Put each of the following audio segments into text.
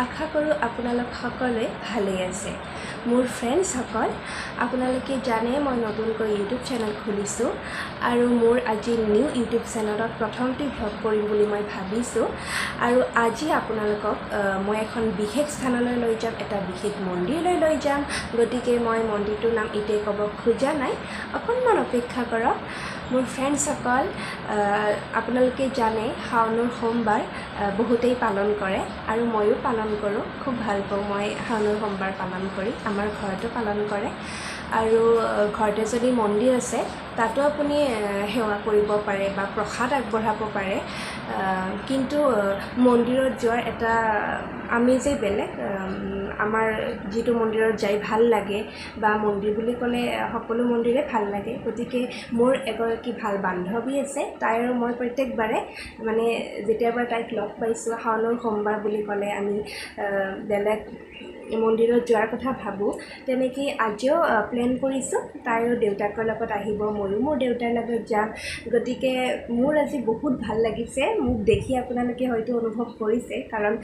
আশা কৰোঁ আপোনালোক সকলোৱে ভালেই আছে। মোৰ ফ্ৰেণ্ডসকল, আপোনালোকে জানে মই নতুনকৈ ইউটিউব চেনেল খুলিছোঁ আৰু মোৰ আজি নিউ ইউটিউব চেনেলত প্ৰথমটি ভ্লগ কৰিম বুলি মই ভাবিছোঁ। আৰু আজি আপোনালোকক মই এখন বিশেষ স্থানলৈ লৈ যাম, এটা বিশেষ মন্দিৰলৈ লৈ যাম। গতিকে মই মন্দিৰটোৰ নাম এতিয়াই ক'ব খোজা নাই, অকণমান অপেক্ষা কৰক। মোৰ ফ্ৰেণ্ডসকল, আপোনালোকে জানে শাওনৰ সোমবাৰ বহুতেই পালন কৰে আৰু ময়ো পালন কৰোঁ। খুব ভাল পাওঁ মই শাওনৰ সোমবাৰ পালন কৰি। আমাৰ ঘৰতো পালন কৰে আৰু ঘৰতে যদি মন্দিৰ আছে তাতো আপুনি সেৱা কৰিব পাৰে বা প্ৰসাদ আগবঢ়াব পাৰে। কিন্তু মন্দিৰত যোৱাৰ এটা আমেজেই বেলেগ। আমাৰ যিটো মন্দিৰত যাই ভাল লাগে বা মন্দিৰ বুলি ক'লে সকলো মন্দিৰে ভাল লাগে। গতিকে মোৰ এগৰাকী ভাল বান্ধৱী আছে, তাই আৰু মই প্ৰত্যেকবাৰে মানে যেতিয়াৰ পৰা তাইক লগ পাইছোঁ শাওনৰ সোমবাৰ বুলি ক'লে আমি বেলেগ মন্দিৰত যোৱাৰ কথা ভাবোঁ। তেনেকেই আজিও প্লেন কৰিছোঁ, তাইৰো দেউতাকৰ লগত আহিব, ময়ো মোৰ দেউতাৰ লগত যাম। গতিকে মোৰ আজি বহুত ভাল লাগিছে। মোক দেখি আপোনালোকে হয়তো অনুভৱ কৰিছে, কাৰণ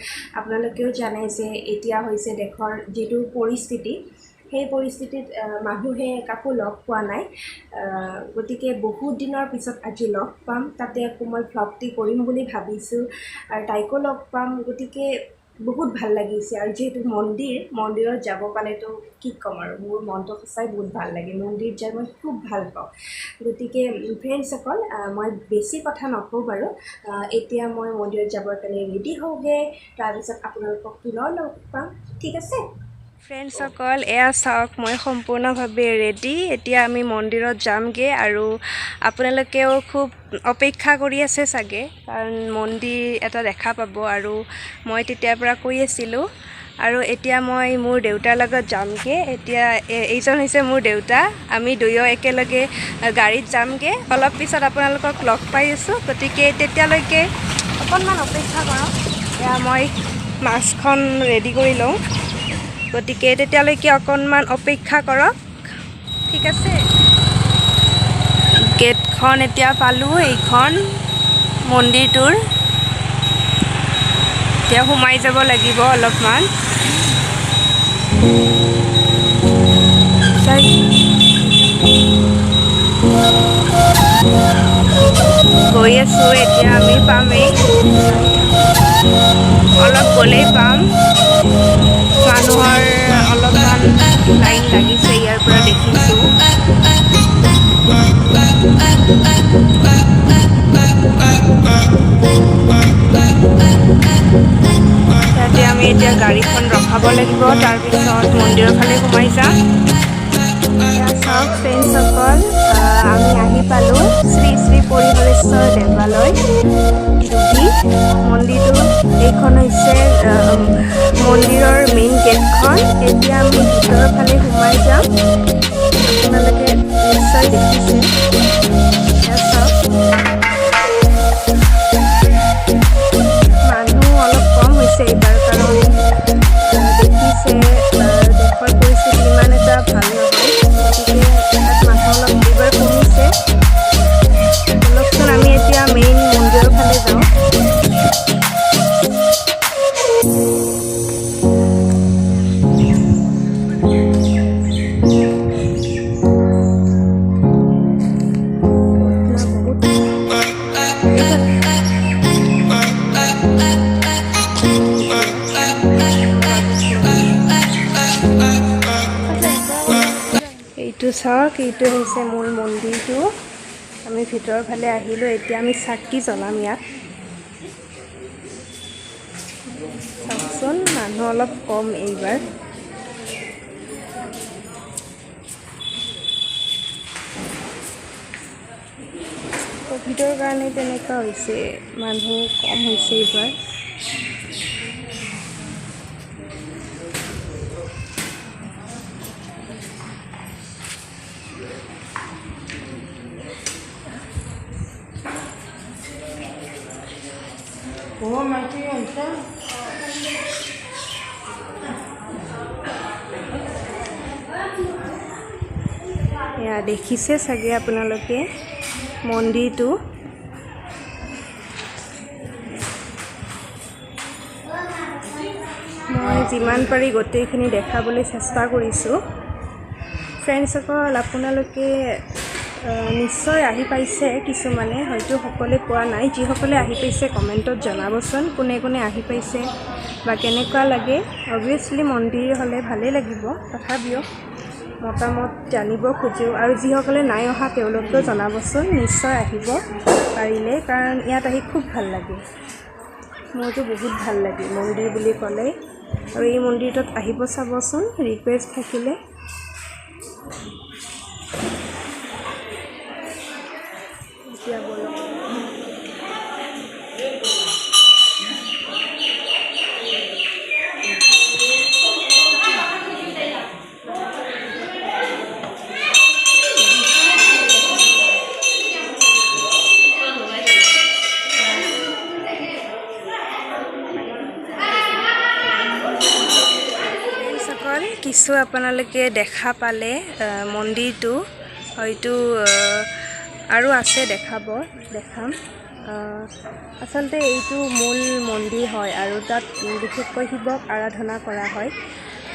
আপোনালোকেও জানে যে এতিয়া হৈছে দেশৰ যিটো পৰিস্থিতি, সেই পৰিস্থিতিত মানুহে কাকো লগ পোৱা নাই। গতিকে বহুত দিনৰ পিছত আজি লগ পাম, তাতে আকৌ মই ভ্লগটি কৰিম বুলি ভাবিছোঁ আৰু তাইকো লগ পাম। গতিকে বহুত ভাল লাগিছে আৰু যিহেতু মন্দিৰত যাব পালেতো কি ক'ম আৰু, মোৰ মনটো সঁচাই বহুত ভাল লাগে। মন্দিৰত যাই মই খুব ভাল পাওঁ। গতিকে ফ্ৰেণ্ডসকল, মই বেছি কথা নকওঁ বাৰু। এতিয়া মই মন্দিৰত যাবৰ কাৰণে ৰেডি হওঁগৈ, তাৰপিছত আপোনালোকক পুনৰ লগ পাম, ঠিক আছে? ফ্ৰেণ্ডসকল, এয়া চাওক, মই সম্পূৰ্ণভাৱে ৰেডি। এতিয়া আমি মন্দিৰত যামগৈ আৰু আপোনালোকেও খুব অপেক্ষা কৰি আছে চাগে, কাৰণ মন্দিৰ এটা দেখা পাব আৰু মই তেতিয়াৰ পৰা কৈ আছিলোঁ। আৰু এতিয়া মই মোৰ দেউতাৰ লগত যামগৈ। এতিয়া এইজন হৈছে মোৰ দেউতা, আমি দুয়ো একেলগে গাড়ীত যামগৈ। অলপ পিছত আপোনালোকক লগ পাই আছোঁ। গতিকে তেতিয়ালৈকে অকণমান অপেক্ষা কৰক। এয়া মই মাস্কখন ৰেডি কৰি লওঁ। গতিকে তেতিয়ালৈকে অকণমান অপেক্ষা কৰক, ঠিক আছে? গেটখন এতিয়া পালোঁ, এইখন মন্দিৰটোৰ। এতিয়া সোমাই যাব লাগিব অলপমান। গৈ আছোঁ, এতিয়া আমি পামেই, অলপ গ'লেই পাম। মানুহৰ অলপমান লাইন লাগিছে, ইয়াৰ পৰা দেখিছোঁ। তাতে আমি এতিয়া গাড়ীখন ৰখাব লাগিব, তাৰপিছত মন্দিৰৰ ফালে সোমাই যাম। এয়া চাওক ফ্ৰেণ্ডসকল, আমি আহি পালোঁ শ্ৰী শ্ৰী পৰিহৰেশ্বৰ দেৱালয় দুবি। মন্দিৰটো এইখন হৈছে মন্দিৰৰ মেইন গেটখন। এতিয়া আমি ভিতৰৰ ফালে সোমাই যাম। আপোনালোকে নিশ্চয় দেখিছে, এয়া চাওক। মানুহ অলপ কম হৈছে এইবাৰ, কাৰণ দেখিছে দেশৰ পৰিস্থিতি ইমান এটা ভাল নহয়। গতিকে তাত মানুহ অলপ এইবাৰ কমিছে। বলকচোন আমি এতিয়া মেইন মন্দিৰৰ ফালে যাওঁ। এইটো চাওক, এইটো হৈছে মূল মন্দিৰটো। আমি ভিতৰৰ ফালে আহিলোঁ, এতিয়া আমি চাকি জ্বলাম ইয়াত। চাওকচোন, মানুহ অলপ কম এইবাৰ। ক'ভিডৰ কাৰণে তেনেকুৱা হৈছে, মানুহ কম হৈছে এইবাৰ। এয়া দেখিছে চাগে আপোনালোকে মন্দিৰটো। মই যিমান পাৰি গোটেইখিনি দেখাবলৈ চেষ্টা কৰিছোঁ। ফ্ৰেণ্ডসকল, আপোনালোকে নিশ্চয় আহি পাইছে, কিছুমানে হয়তো সকলোৱে পোৱা নাই। যিসকলে আহি পাইছে কমেণ্টত জনাবচোন কোনে কোনে আহি পাইছে বা কেনেকুৱা লাগে। অবভিয়াছলি মন্দিৰ হ'লে ভালেই লাগিব, তথাপিও মতামত জানিব খোজোঁ। আৰু যিসকলে নাই অহা তেওঁলোকেও জনাবচোন, নিশ্চয় আহিব পাৰিলে, কাৰণ ইয়াত আহি খুব ভাল লাগে। মোৰতো বহুত ভাল লাগে মন্দিৰ বুলি ক'লে। আৰু এই মন্দিৰটোত আহিব চাবচোন, ৰিকুৱেষ্ট থাকিলে। এতিয়া বলক। কিছু আপোনালোকে দেখা পালে মন্দিৰটো হয়তো আৰু আছে, দেখাম। আচলতে এইটো মূল মন্দিৰ হয় আৰু তাত বিশেষকৈ শিৱক আৰাধনা কৰা হয়।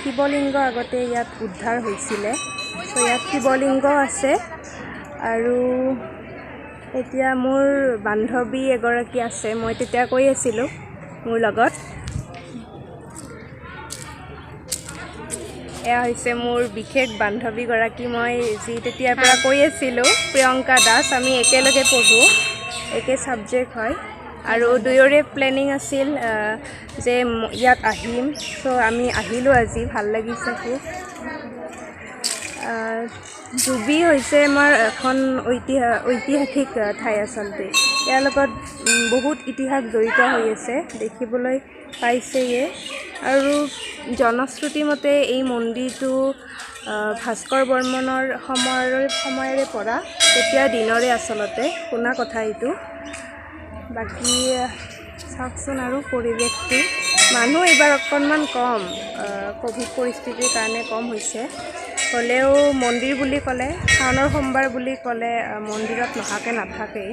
শিৱলিংগ আগতে ইয়াত উদ্ধাৰ হৈছিলে, তো ইয়াত শিৱলিংগ আছে। আৰু এতিয়া মোৰ বান্ধৱী এগৰাকী আছে, মই তেতিয়া কৈ আছিলোঁ মোৰ লগত। এয়া হৈছে মোৰ বিশেষ বান্ধৱীগৰাকী, মই যি তেতিয়াৰ পৰা কৈ আছিলোঁ, প্ৰিয়ংকা দাস। আমি একেলগে পঢ়োঁ, একে ছাবজেক্ট হয়। আৰু দুয়োৰে প্লেনিং আছিল যে ইয়াত আহিম, চ' আমি আহিলোঁ আজি, ভাল লাগিছে খুব। ডুবি হৈছে আমাৰ এখন ঐতিহাসিক ঠাই। আচলতে ইয়াৰ লগত বহুত ইতিহাস জড়িত হৈ আছে, দেখিবলৈ পাইছেয়ে। আৰু জনশ্ৰুতি মতে এই মন্দিৰটো ভাস্কৰ বৰ্মনৰ সময়ৰে পৰা, তেতিয়া দিনৰে আচলতে শুনা কথা এইটো। বাকী চাওকচোন আৰু পৰিৱেশটো। মানুহ এইবাৰ অকণমান কম, ক'ভিড পৰিস্থিতিৰ কাৰণে কম হৈছে। হ'লেও মন্দিৰ বুলি ক'লে, শাওণৰ সোমবাৰ বুলি ক'লে মন্দিৰত নহাকৈ নাথাকেই।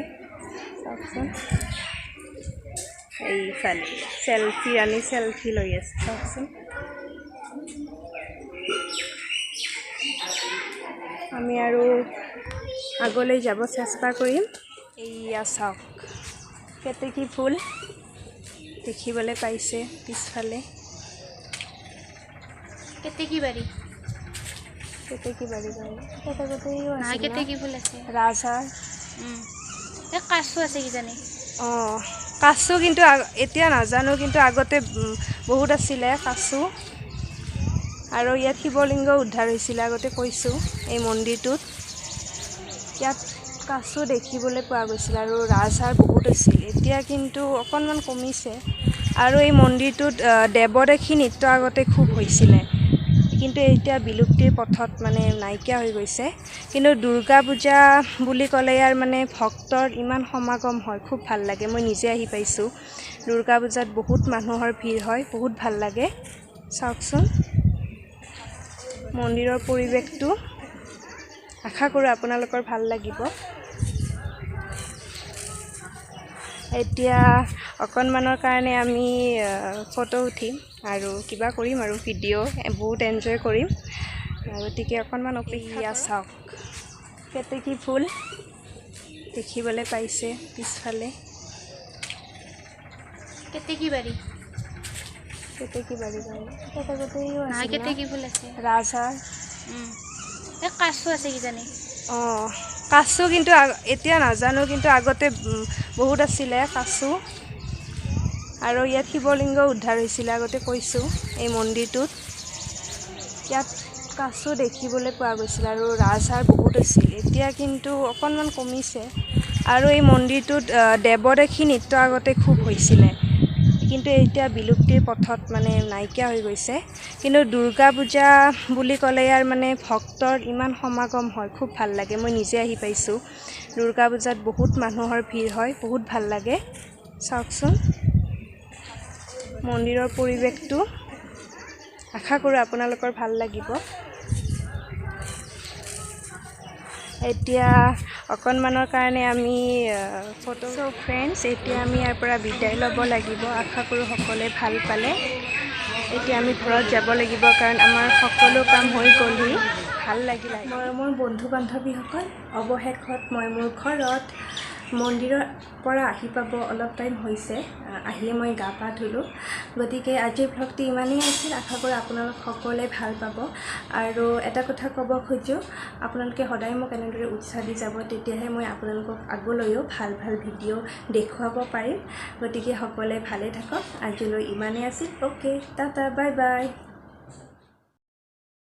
চাওকচোন এইফালে চেলফি লৈ আছে, চাওকচোন। আমি আৰু আগলৈ যাব চেষ্টা কৰিম। এইয়া চাওক, কেতেকী ফুল দেখিবলৈ পাইছে পিছফালে। কেতেকী বাৰী কেতেকী ফুল আছে, ৰাজহাঁহ, কাচু আছে কিজানি। কাচু কিন্তু এতিয়া নাজানো, কিন্তু আগতে বহুত আছিলে কাচু। আৰু ইয়াত শিৱলিংগ উদ্ধাৰ হৈছিলে, আগতে কৈছোঁ এই মন্দিৰটোত। ইয়াত কাচু দেখিবলৈ পোৱা গৈছিল আৰু ৰাজহাঁহ বহুত আছিল। এতিয়া কিন্তু অকণমান কমিছে। আৰু এই মন্দিৰটোত দেৱদাসী নৃত্য আগতে খুব হৈছিলে, কিন্তু এতিয়া বিলুপ্তিৰ পথত, মানে নাইকিয়া হৈ গৈছে। কিন্তু দুৰ্গা পূজা বুলি ক'লে ইয়াৰ মানে ভক্তৰ ইমান সমাগম হয়, খুব ভাল লাগে। মই নিজে আহি পাইছোঁ। দুৰ্গা পূজাত বহুত মানুহৰ ভিৰ হয়, বহুত ভাল লাগে। চাওকচোন মন্দিৰৰ পৰিৱেশটো, আশা কৰোঁ আপোনালোকৰ ভাল লাগিব। এতিয়া অকণমানৰ কাৰণে আমি ফটো উঠিম আৰু কিবা কৰিম আৰু ভিডিঅ' বহুত এনজয় কৰিম। গতিকে অকণমান অপেক্ষা। চাওক, কেতেকী ফুল দেখিবলৈ পাইছে পিছফালে। কেতেকী বাৰী কেতেকী ফুল আছে, ৰাজহাঁহ, কাচু আছে কিজানি। কাচু কিন্তু এতিয়া নাজানো, কিন্তু আগতে বহুত আছিলে কাচু। আৰু ইয়াত শিৱলিংগ উদ্ধাৰ হৈছিলে, আগতে কৈছোঁ এই মন্দিৰটোত। ইয়াত কাচু দেখিবলৈ পোৱা গৈছিল আৰু ৰাজহাঁহ বহুত আছিল। এতিয়া কিন্তু অকণমান কমিছে। আৰু এই মন্দিৰটোত দেৱদাসী নৃত্য আগতে খুব হৈছিলে, কিন্তু এতিয়া বিলুপ্তিৰ পথত, মানে নাইকিয়া হৈ গৈছে। কিন্তু দুৰ্গা পূজা বুলি ক'লে ইয়াৰ মানে ভক্তৰ ইমান সমাগম হয়, খুব ভাল লাগে। মই নিজে আহি পাইছোঁ। দুৰ্গা পূজাত বহুত মানুহৰ ভিৰ হয়, বহুত ভাল লাগে। চাওকচোন মন্দিৰৰ পৰিৱেশটো, আশা কৰোঁ আপোনালোকৰ ভাল লাগিব। এতিয়া অকণমানৰ কাৰণে আমি ফটো। ফ্ৰেণ্ডছ, এতিয়া আমি ইয়াৰ পৰা বিদায় ল'ব লাগিব। আশা কৰোঁ সকলোৱে ভাল পালে। এতিয়া আমি ঘৰত যাব লাগিব কাৰণ আমাৰ সকলো কাম হৈ গ'লহি ভাল লাগিল মোৰ বন্ধু বান্ধৱীসকল অৱশেষত মই মোৰ ঘৰত মন্দিৰৰ পৰা আহি পাব অলপ টাইম হৈছে আহিয়ে মই গা পা ধুলোঁ গতিকে আজিৰ ভ্লগটো ইমানেই আছিল আশা কৰোঁ আপোনালোক সকলোৱে ভাল পাব আৰু এটা কথা ক'ব খোজোঁ আপোনালোকে সদায় মোক এনেদৰে উৎসাহ দি যাব তেতিয়াহে মই আপোনালোকক আগলৈও ভাল ভাল ভিডিঅ' দেখুৱাব পাৰিম গতিকে সকলোৱে ভালে থাকক আজিলৈ ইমানেই আছিল অ'কে টাটা বাই বাই